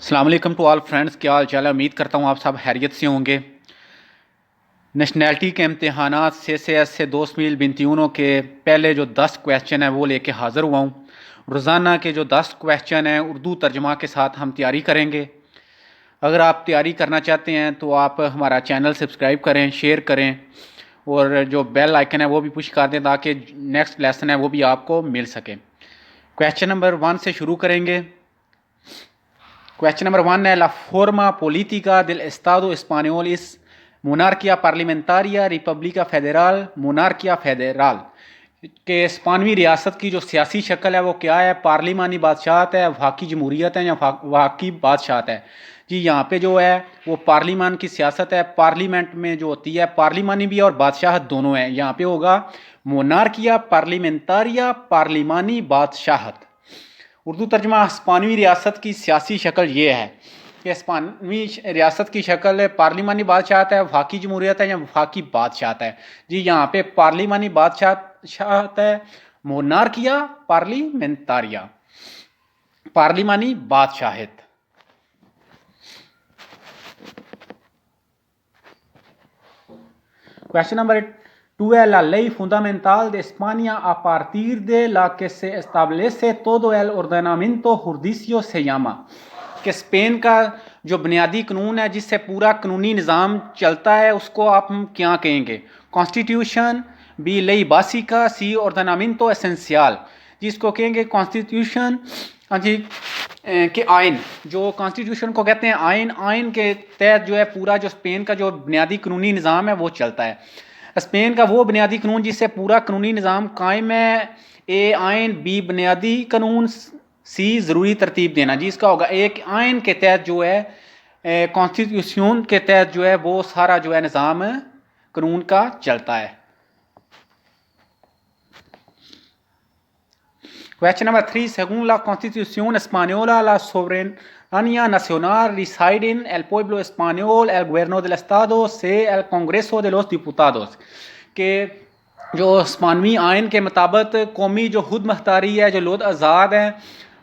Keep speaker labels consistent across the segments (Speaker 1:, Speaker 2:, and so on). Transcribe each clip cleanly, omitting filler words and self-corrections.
Speaker 1: अस्सलाम वालेकुम to all friends, क्या हाल चाल है। उम्मीद करता हूँ आप सब हैरियत से होंगे। नेशनैलिटी के इम्तहानात से 2021 के पहले जो 10 क्वेश्चन हैं वो लेके हाज़िर हुआ हूँ। रोज़ाना के जो 10 क्वेश्चन हैं उर्दू तर्जमा के साथ हम तैयारी करेंगे। अगर आप तैयारी करना चाहते हैं तो आप हमारा चैनल सब्सक्राइब करें, शेयर करें और जो बेल आइकन है वो भी पुश कर दें ताकि नेक्स्ट लेसन है वो भी आपको मिल सके। क्वेश्चन नंबर 1 से शुरू करेंगे। क्वेश्चन नंबर 1 है, ला forma política del Estado español es monarquía parlamentaria, república federal, monarquía federal। कि स्पानवी रियासत की जो सियासी शक्ल है वो क्या है, पार्लिमानी बादशाहत है, वफाकी जमहूरियत है या वफाकी बादशाहत है। जी यहाँ पे जो है वो पार्लिमान की सियासत है, पार्लियामेंट में जो होती है पार्लिमानी भी और बादशाहत दोनों है। यहाँ पे होगा मोनार्किया पार्लिमेंटारिया, पार्लिमानी बादशाहत। उर्दू तर्जमा स्पानवी रियासत की सियासी शक्ल ये है कि स्पानवी रियासत की शक्ल पार्लिमानी बादशाहत है, वफाकी जमहूरियत है या वफाकी बादशाहत है। जी यहाँ पे पार्लिमानी बादशाहत है, मोनार्किया पार्लिमेंटारिया, पार्लिमानी बादशाहत। क्वेश्चन नंबर 2 है, la ley fundamental de España a partir de la que se establece todo el ordenamiento jurídico se llama। कि स्पेन का जो बुनियादी कानून है जिससे पूरा कानूनी निज़ाम चलता है उसको आप क्या कहेंगे? कॉन्स्टिट्यूशन, बी लई बासिका, सी ऑर्डेनामिento एसेंशियल। जिसको कहेंगे कॉन्स्टिट्यूशन जी के आइन, जो कॉन्स्टिट्यूशन को कहते हैं आइन। आइन के तहत जो है पूरा जो स्पेन का जो बुनियादी कानूनी निज़ाम है वो चलता है। स्पेन का वो बुनियादी कानून जिससे पूरा कानूनी निज़ाम कायम है। ए आइन, बी बुनियादी कानून, सी ज़रूरी तरतीब देना। जी इसका होगा एक आइन के तहत जो है कॉन्स्टिट्यूशन के तहत जो है वो सारा जो है निज़ाम कानून का चलता है। Question number 3, según la Constitución española, la soberanía nacional reside en el pueblo español, el gobierno del Estado से el Congreso de los Diputados। के जो स्पानवी आइन के मुताबिक कौमी जो खुद मुख्तारी है, जो लोग आज़ाद हैं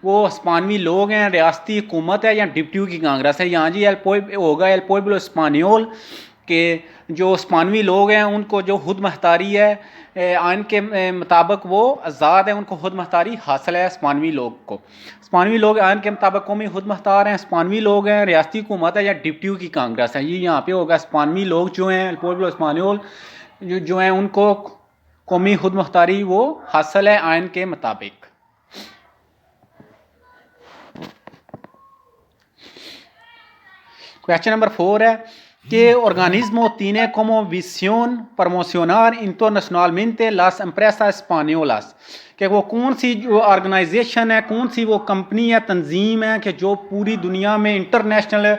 Speaker 1: वो स्पानवी लोग हैं, रियासती हुकूमत है या डिप्टी की कांग्रेस है। यहाँ जी होगा एल पुeblo español के जो स्पानवी लोग हैं उनको जो खुद मुख्तारी है आइन के मुताबिक वो आज़ाद है, उनको खुद मुख्तारी हासिल है स्पानवी लोग को। स्पानवी लोग आइन के मुताबिक कौमी खुद मुख्तार हैं, स्पानवी लोग हैं, रियासती हुकूमत है या डिप्टी की कांग्रेस है। ये यहाँ पे होगा स्पानवी लोग जो हैं पुeblo español जो हैं उनको कौमी खुद मुख्तारी वो हासिल है आइन के मुताबिक। क्वेश्चन नंबर 4 है que organismo tiene como visión promocionar internacionalmente las empresas españolas। कि वो कौन सी जो ऑर्गेनाइजेशन है, कौन सी वो कंपनी है, तंजीम है कि जो पूरी दुनिया में इंटरनेशनल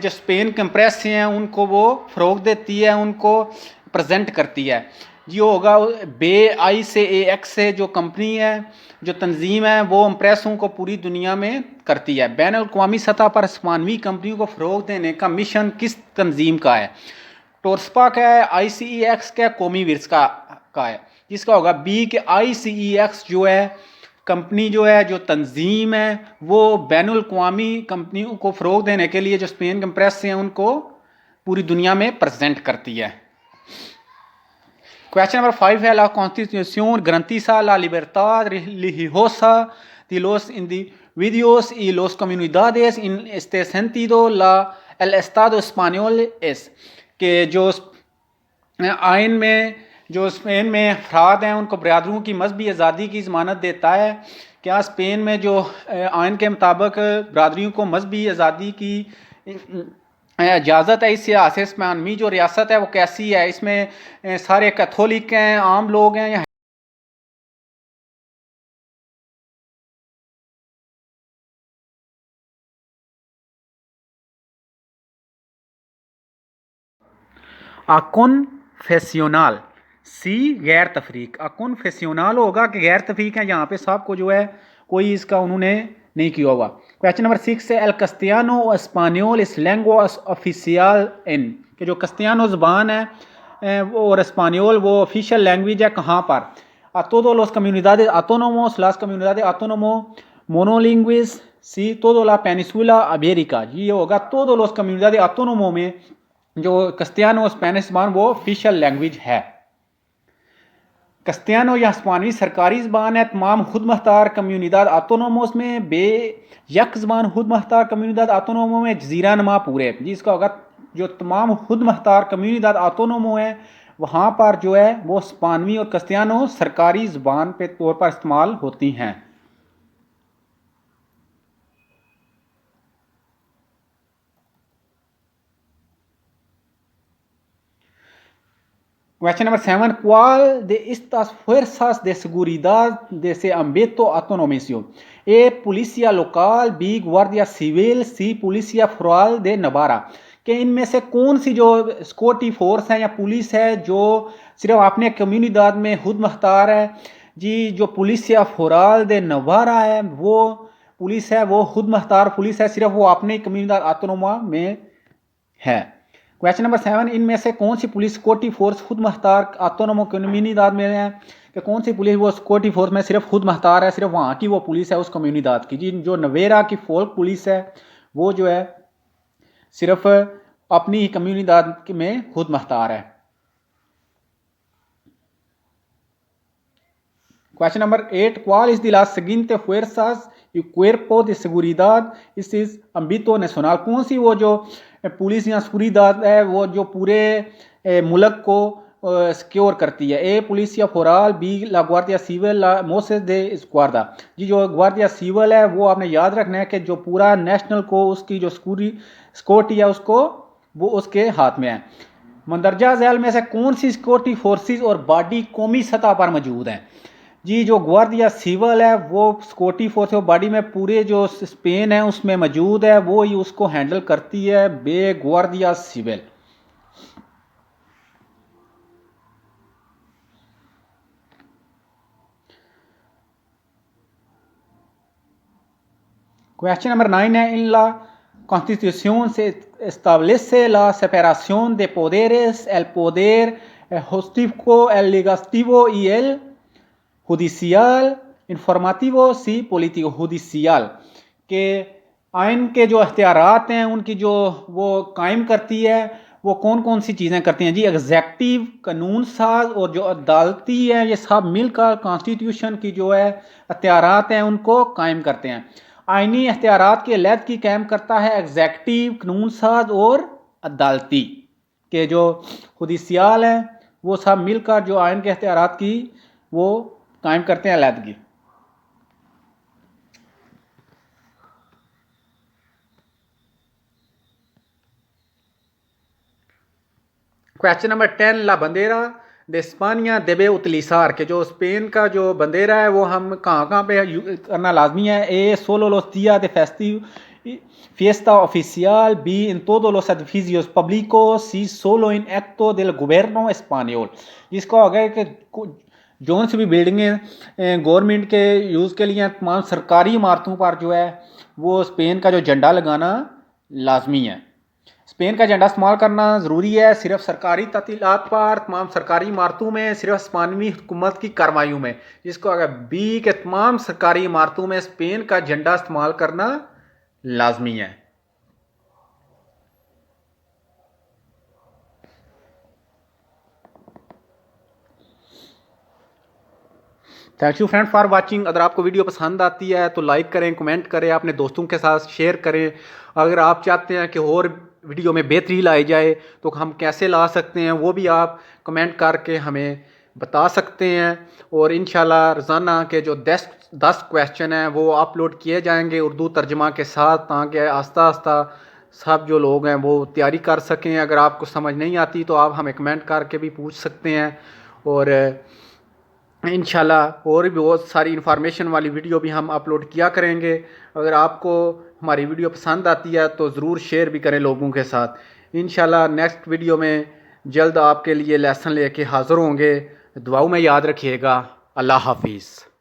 Speaker 1: जो स्पेन के एम्प्रेस हैं उनको वो फ़रोग देती है, उनको प्रेजेंट करती है। जी होगा बे आई से ए एक्स से जो कंपनी है, जो तंजीम है वो एम्प्रेसों को पूरी दुनिया में करती है। बैन अवी सतह पर स्पानवी कंपनियों को फ़रोग देने का मिशन किस तंजीम का है? टोर्सपा का है, ICEX का, कौमी विरस का है। जिसका होगा बी के ICEX जो है कंपनी जो है, जो तंजीम है वो बैन अवी कंपनियों को फ़रोग देने के लिए जो स्पेन के एम्प्रेस हैं उनको पूरी दुनिया में प्रेजेंट करती है। Question number 5 है, la Constitución garantiza la libertad religiosa de los individuos y las comunidades। en este sentido el Estado español es कि जो आइन में जो स्पेन में अफराद हैं उनको बरादरों की मजहबी आज़ादी की ज़मानत देता है। क्या स्पेन में जो आइन के मुताबिक बरादरियों को मजहबी आज़ादी की इजाज़त है? इस लिहाज से स्पेन जो रियासत है वो कैसी है? इसमें सारे कैथोलिक हैं, आम लोग हैं या अकॉन्फेशनल, सी गैर तफरीक। अकॉन्फेशनल होगा कि गैर तफरीक है, यहाँ पे साहब को जो है कोई इसका उन्होंने नहीं किया होगा। क्वेश्चन नंबर 6 है, एल कस्तियानो स्पानियोल इस लैंग्वा ऑफिशियल इन। कि जो कस्तियानो ज़बान है और स्पानियोल वो ऑफिशियल लैंग्वेज है कहाँ पर? A todos los comunidades autónomos, las comunidades autónomas monolingües C toda la península ibérica, ये होगा todos los comunidades autónomos में जो कस्तियानो स्पेनिश ज़बान वो ऑफिशियल लैंग्वेज है। कस्तियानो या स्पानवी सरकारी ज़बान है तमाम खुद मुख्तार कम्युनिदाद ऑटोनोमोस में, बेयक ज़बान खुद मुख्तार कम्युनिदाद ऑटोनोमो में जजीरा नुमा पूरे, जिसका होगा जो तमाम खुद मुख्तार कम्युनिदाद ऑटोनोमो है वहाँ पर जो है वो स्पानवी और कस्तियानो सरकारी ज़बान पे तौर पर इस्तेमाल होती हैं। Question number 7. ¿Cuál de estas fuerzas de seguridad de ese ámbito autonomismo? A. Policía local, B. Guardia Civil, C. Policía Foral de Navarra। कि इनमें से कौन सी जो सिक्योरिटी फोर्स है या पुलिस है जो सिर्फ अपने कम्युनिदाद में खुद मुख्तार है? जी जो पुलिसिया फोराल दे नवारा है वो पुलिस है, वो खुद मुख्तार पुलिस है, सिर्फ वो अपने कम्युनिदाद ऑटोनोमा में है। क्वेश्चन नंबर 7, इनमें से कौन सी पुलिस सिक्योरिटी फोर्स खुद मुख्तार ऑटोनोमो कम्युनिदाद में है? कि कौन सी पुलिस वो सिक्योरिटी फोर्स में सिर्फ खुद मुख्तार है, सिर्फ वहाँ की वो पुलिस है उस कम्युनिदाद की। जी जो नवेरा की फोल्क पुलिस है वो जो है सिर्फ अपनी ही कम्युनिदाद में खुद मुख्तार है। Question number 8. ¿Cuál es de las siguientes fuerzas y cuerpos de seguridad इस ámbito nacional? कौन सी वो जो पुलिस या seguridad है वो जो पूरे मुल्क को सिक्योर करती है? ए पुलिसिया फोराल, बी ला गुआर्डिया सिविल, ला मोसेस दे स्क्वाड्रा। जी जो गुआर्डिया सिविल है वो आपने याद रखना है कि जो पूरा नेशनल को उसकी जो सिक्योरिटी है उसको वो उसके हाथ में है। मंदरजा झैल में से कौन सी सिक्योरिटी फोर्सेस और बॉडी कौमी सतह पर मौजूद हैं? जी जो गुआर्डिया सिविल है वो सिक्योरिटी फोर्स है, बॉडी में पूरे जो स्पेन है उसमें मौजूद है, वो ही उसको हैंडल करती है बे गुआर्डिया सिविल। Question number 9 है, en la Constitución se establece la separación de poderes, el poder ejecutivo, el legislativo y el judicial, informativo, sí, político judicial। के आइन के जो अख्तियारात हैं उनकी जो वो कायम करती है वो कौन कौन सी चीज़ें करती हैं? जी एग्जेक्टिव, कानून साज और जो अदालती है ये सब मिलकर कॉन्स्टिट्यूशन की जो है अख्तियारात हैं उनको कायम करते हैं। आइनी अख्तियारात के लहद की कायम करता है एग्जेक्टिव, कानून साज और अदालती। के जो जुडिशियल है वो सब मिलकर जो आइन के अख्तियारात की वो कायम करते हैं अलहदगी। क्वेश्चन नंबर 10, ला बंदेरा de España debe utilizar, के जो स्पेन का जो बंदेरा है वो हम कहाँ कहाँ पे करना लाजमी है? ए solo los días de fiesta oficial, B en todos los edificios públicos, C solo en acto del gobierno español। जिसको हो गया कि जोन से भी बिल्डिंगें गवर्नमेंट के यूज़ के लिए तमाम सरकारी इमारतों पर जो है वो स्पेन का जो झंडा लगाना लाजमी है। स्पेन का झंडा इस्तेमाल करना ज़रूरी है सिर्फ सरकारी तातीलात पर, तमाम सरकारी इमारतों में, सिर्फ स्पेनी हुकूमत की कार्रवाइयों में। जिसको अगर बी के तमाम सरकारी इमारतों में स्पेन का झंडा इस्तेमाल करना लाजमी है। Thank you friend for watching. अगर आपको वीडियो पसंद आती है तो लाइक करें, कमेंट करें, अपने दोस्तों के साथ शेयर करें। अगर आप चाहते हैं कि और वीडियो में बेहतरी लाई जाए तो हम कैसे ला सकते हैं वो भी आप कमेंट करके हमें बता सकते हैं। और इंशाल्लाह रोज़ाना के जो 10 क्वेश्चन हैं वो अपलोड किए जाएंगे उर्दू तर्जमा के साथ, ताकि आस्ता आस्ता सब जो लोग हैं वो तैयारी कर सकें। अगर आपको समझ नहीं आती तो आप हमें कमेंट करके भी पूछ सकते हैं। और इंशाल्लाह और भी बहुत सारी इन्फॉर्मेशन वाली वीडियो भी हम अपलोड किया करेंगे। अगर आपको हमारी वीडियो पसंद आती है तो ज़रूर शेयर भी करें लोगों के साथ। इंशाल्लाह नेक्स्ट वीडियो में जल्द आपके लिए लेसन लेके हाज़िर होंगे। दुआओं में याद रखिएगा। अल्लाह हाफिज़।